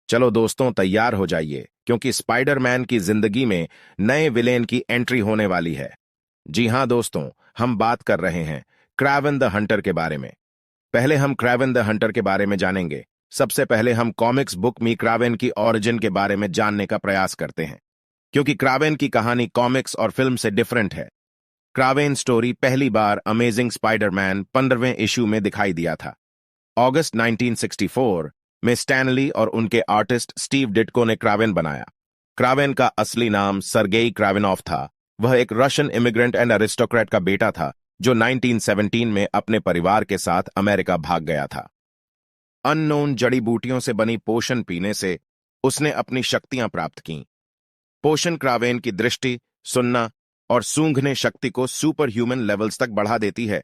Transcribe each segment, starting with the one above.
चलो दोस्तों, तैयार हो जाइए क्योंकि स्पाइडरमैन की जिंदगी में नए विलेन की एंट्री होने वाली है। जी हां दोस्तों, हम बात कर रहे हैं क्रावेन द हंटर के बारे में। पहले हम क्रावेन द हंटर के बारे में जानेंगे। सबसे पहले हम कॉमिक्स बुक मी क्रावेन की ओरिजिन के बारे में जानने का प्रयास करते हैं, क्योंकि क्रावेन की कहानी कॉमिक्स और फिल्म से डिफरेंट है। क्रावेन स्टोरी पहली बार अमेजिंग स्पाइडरमैन 15वें इशू में दिखाई दिया था। अगस्त 1964 में स्टैनली और उनके आर्टिस्ट स्टीव डिट्को ने क्रावेन बनाया। क्रावेन का असली नाम सरगेई क्रावेनॉफ था। वह एक रशियन इमिग्रेंट एंड अरिस्टोक्रेट का बेटा था जो 1917 में अपने परिवार के साथ अमेरिका भाग गया था। अननोन जड़ी बूटियों से बनी पोशन पीने से उसने अपनी शक्तियां प्राप्त की। पोशन क्रावेन की दृष्टि, सुनना और सूंघने शक्ति को सुपर ह्यूमन लेवल्स तक बढ़ा देती है,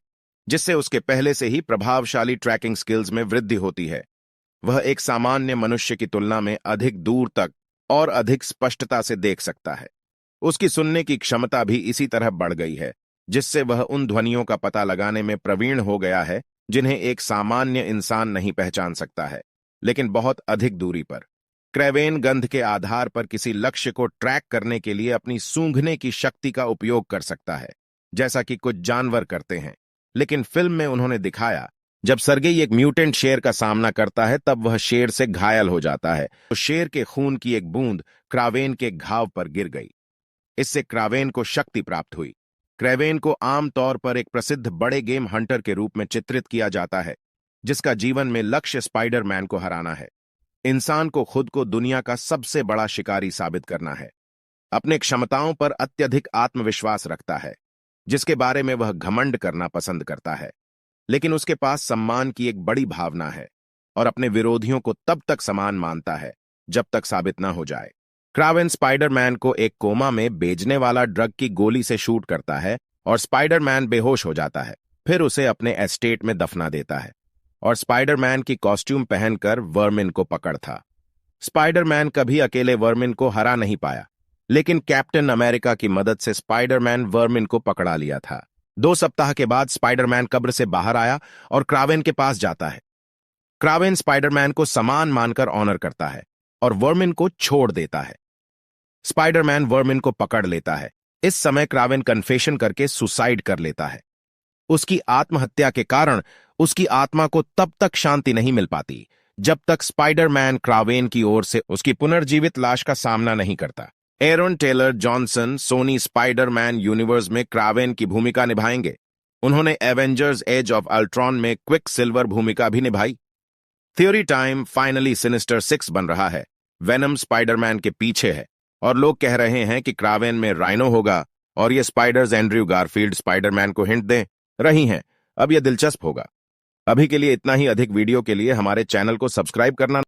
जिससे उसके पहले से ही प्रभावशाली ट्रैकिंग स्किल्स में वृद्धि होती है। वह एक सामान्य मनुष्य की तुलना में अधिक दूर तक और अधिक स्पष्टता से देख सकता है। उसकी सुनने की क्षमता भी इसी तरह बढ़ गई है, जिससे वह उन ध्वनियों का पता लगाने में प्रवीण हो गया है जिन्हें एक सामान्य इंसान नहीं पहचान सकता है, लेकिन बहुत अधिक दूरी पर। क्रेवेन गंध के आधार पर किसी लक्ष्य को ट्रैक करने के लिए अपनी सूंघने की शक्ति का उपयोग कर सकता है, जैसा कि कुछ जानवर करते हैं। लेकिन फिल्म में उन्होंने दिखाया, जब सरगेई एक म्यूटेंट शेर का सामना करता है तब वह शेर से घायल हो जाता है, तो शेर के खून की एक बूंद क्रावेन के घाव पर गिर गई। इससे क्रावेन को शक्ति प्राप्त हुई। क्रेवेन को आमतौर पर एक प्रसिद्ध बड़े गेम हंटर के रूप में चित्रित किया जाता है, जिसका जीवन में लक्ष्य स्पाइडरमैन को हराना है। इंसान को खुद को दुनिया का सबसे बड़ा शिकारी साबित करना है। अपने क्षमताओं पर अत्यधिक आत्मविश्वास रखता है, जिसके बारे में वह घमंड करना पसंद करता है। लेकिन उसके पास सम्मान की एक बड़ी भावना है और अपने विरोधियों को तब तक समान मानता है जब तक साबित न हो जाए। क्रावेन स्पाइडरमैन को एक कोमा में बेचने वाला ड्रग की गोली से शूट करता है और स्पाइडरमैन बेहोश हो जाता है। फिर उसे अपने एस्टेट में दफना देता है और स्पाइडरमैन की कॉस्ट्यूम पहनकर वर्मिन को पकड़ था। स्पाइडरमैन कभी अकेले वर्मिन को हरा नहीं पाया, लेकिन कैप्टन अमेरिका की मदद से स्पाइडरमैन वर्मिन को पकड़ा लिया था। 2 सप्ताह के बाद स्पाइडरमैन कब्र से बाहर आया और क्रावेन के पास जाता है। क्रावेन स्पाइडरमैन को समान मानकर ऑनर करता है और वर्मिन को छोड़ देता है। स्पाइडरमैन वर्मिन को पकड़ लेता है। इस समय क्रावेन कन्फेशन करके सुसाइड कर लेता है। उसकी आत्महत्या के कारण उसकी आत्मा को तब तक शांति नहीं मिल पाती जब तक स्पाइडरमैन क्रावेन की ओर से उसकी पुनर्जीवित लाश का सामना नहीं करता। Aaron Taylor Johnson Sony Spiderman universe में क्रावेन की भूमिका निभाएंगे। उन्होंने एवेंजर्स एज ऑफ अल्ट्रॉन में क्विक सिल्वर भूमिका भी निभाई। थ्योरी टाइम फाइनली सिनिस्टर 6 बन रहा है। वेनम स्पाइडरमैन के पीछे है और लोग कह रहे हैं कि क्रावेन में राइनो होगा और ये स्पाइडर्स एंड्रयू गारफील्ड स्पाइडरमैन को हिंट दे रही हैं। अब यह दिलचस्प होगा। अभी के लिए इतना ही। अधिक वीडियो के लिए हमारे चैनल को सब्सक्राइब करना